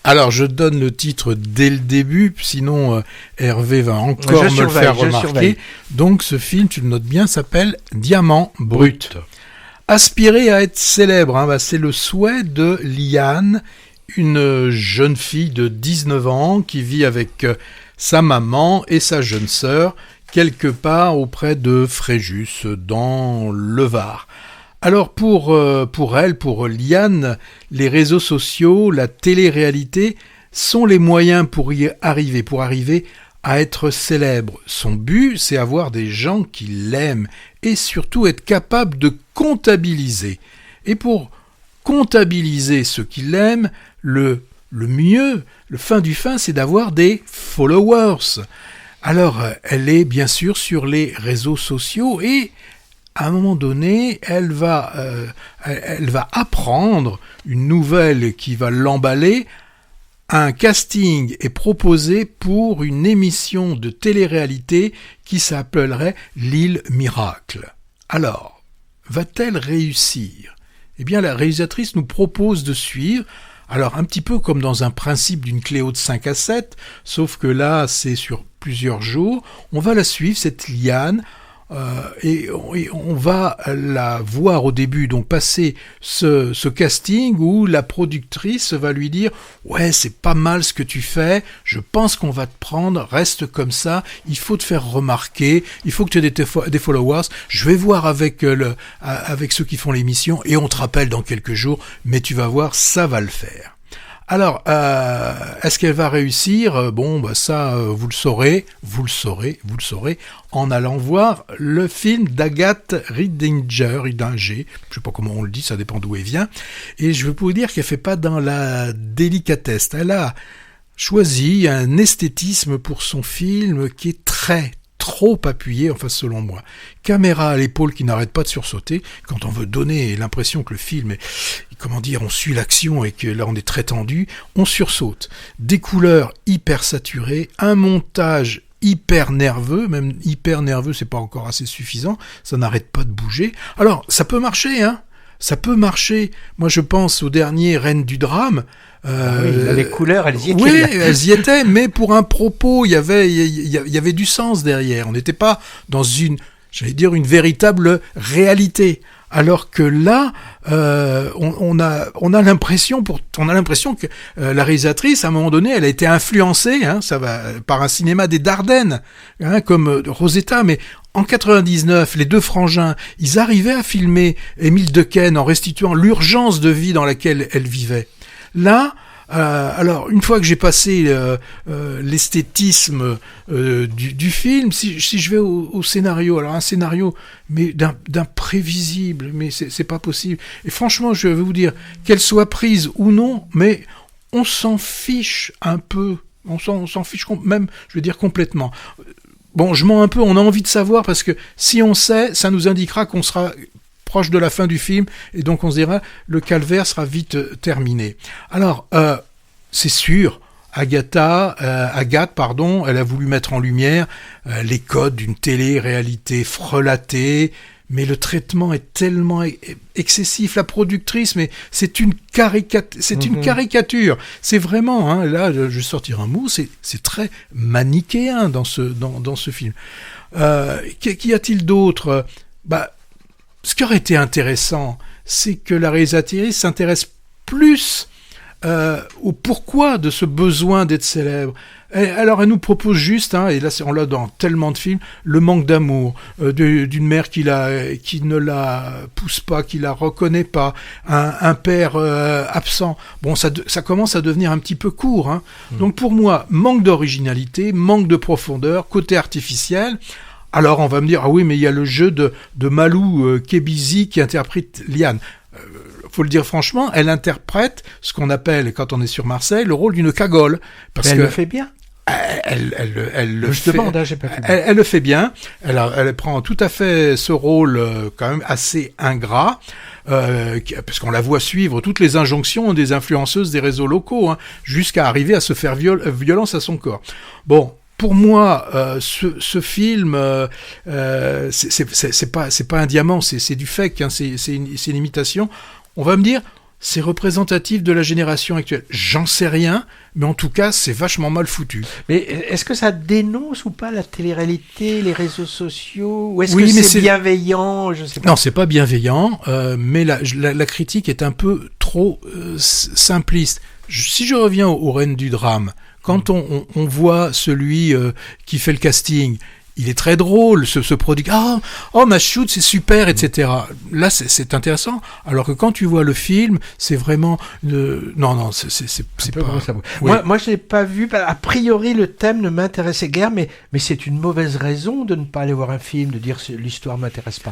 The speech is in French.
Alors, je donne le titre dès le début, sinon Hervé va encore me le faire remarquer. Donc, ce film, tu le notes bien, s'appelle Diamant Brut. Aspirer à être célèbre, c'est le souhait de Liane, une jeune fille de 19 ans qui vit avec sa maman et sa jeune sœur quelque part auprès de Fréjus, dans le Var. Alors pour elle, pour Liane, les réseaux sociaux, la télé-réalité sont les moyens pour arriver à être célèbre. Son but, c'est avoir des gens qui l'aiment et surtout être capable de comptabiliser. Et pour comptabiliser ceux qui l'aiment, le mieux, le fin du fin, c'est d'avoir des followers. Alors, elle est bien sûr sur les réseaux sociaux et à un moment donné, elle va apprendre une nouvelle qui va l'emballer. Un casting est proposé pour une émission de télé-réalité qui s'appellerait L'île Miracle. Alors, va-t-elle réussir ? Eh bien, la réalisatrice nous propose de suivre, alors un petit peu comme dans un principe d'une Cléo de 5 à 7, sauf que là, c'est sur plusieurs jours. On va la suivre, cette Liane, et on va la voir au début, donc passer ce casting où la productrice va lui dire « Ouais, c'est pas mal ce que tu fais, je pense qu'on va te prendre, reste comme ça, il faut te faire remarquer, il faut que tu aies des followers, je vais voir avec ceux qui font l'émission et on te rappelle dans quelques jours, mais tu vas voir, ça va le faire. » Alors, est-ce qu'elle va réussir ? Ça, vous le saurez en allant voir le film d'Agathe Ridinger, je sais pas comment on le dit, ça dépend d'où elle vient, et je veux vous dire qu'elle fait pas dans la délicatesse. Elle a choisi un esthétisme pour son film qui est trop appuyé, selon moi. Caméra à l'épaule qui n'arrête pas de sursauter, quand on veut donner l'impression que le film est, on suit l'action et que là on est très tendu, on sursaute. Des couleurs hyper saturées, un montage hyper nerveux, même hyper nerveux c'est pas encore assez suffisant, ça n'arrête pas de bouger. Alors, ça peut marcher, ça peut marcher. Moi je pense au dernier Reine du drame, les couleurs, elles y étaient. Oui, elles y étaient, mais pour un propos, il y avait du sens derrière. On n'était pas dans une véritable réalité. Alors que là, on a l'impression que la réalisatrice, à un moment donné, elle a été influencée, par un cinéma des Dardennes, comme Rosetta, mais en 99, les deux frangins, ils arrivaient à filmer Émile Dequesne en restituant l'urgence de vie dans laquelle elle vivait. Là, alors une fois que j'ai passé l'esthétisme du film, si je vais au scénario, alors un scénario mais d'imprévisible, mais c'est pas possible. Et franchement, je vais vous dire, qu'elle soit prise ou non, mais on s'en fiche un peu, on s'en fiche même, je veux dire complètement. Bon, je mens un peu, on a envie de savoir parce que si on sait, ça nous indiquera qu'on sera proche de la fin du film, et donc on se dira, le calvaire sera vite terminé. Alors, c'est sûr, Agathe, elle a voulu mettre en lumière les codes d'une télé-réalité frelatée, mais le traitement est tellement excessif. La productrice, mais c'est une caricature. C'est vraiment, là, je vais sortir un mot, c'est très manichéen dans ce film. Qu'y a-t-il d'autre ? Ce qui aurait été intéressant, c'est que la réalisatrice s'intéresse plus au pourquoi de ce besoin d'être célèbre. Alors elle nous propose juste, et là on l'a dans tellement de films, le manque d'amour d'une mère qui ne la pousse pas, qui la reconnaît pas, un père absent. Bon, ça commence à devenir un petit peu court. Donc pour moi, manque d'originalité, manque de profondeur, côté artificiel. Alors on va me dire, ah oui, mais il y a le jeu de Malou Kebizi qui interprète Liane. Faut le dire franchement, elle interprète ce qu'on appelle, quand on est sur Marseille, le rôle d'une cagole. Parce qu'elle le fait bien. Elle le fait bien. Elle prend tout à fait ce rôle quand même assez ingrat, parce qu'on la voit suivre toutes les injonctions des influenceuses des réseaux locaux, jusqu'à arriver à se faire violence à son corps. Bon. Pour moi, ce film, c'est pas un diamant, c'est du fake, c'est une imitation. On va me dire, c'est représentatif de la génération actuelle. J'en sais rien, mais en tout cas, c'est vachement mal foutu. Mais est-ce que ça dénonce ou pas la télé-réalité, les réseaux sociaux, ou est-ce que c'est bienveillant? Je sais pas. Non, c'est pas bienveillant, mais la critique est un peu trop simpliste. Si je reviens aux Reines du drame, quand on voit celui qui fait le casting, il est très drôle, ce produit. Oh, Mashoud, c'est super, etc. Là, c'est intéressant. Alors que quand tu vois le film, c'est vraiment non, c'est pas. Oui. Moi, je l'ai pas vu. A priori, le thème ne m'intéressait guère, mais c'est une mauvaise raison de ne pas aller voir un film, de dire que l'histoire m'intéresse pas.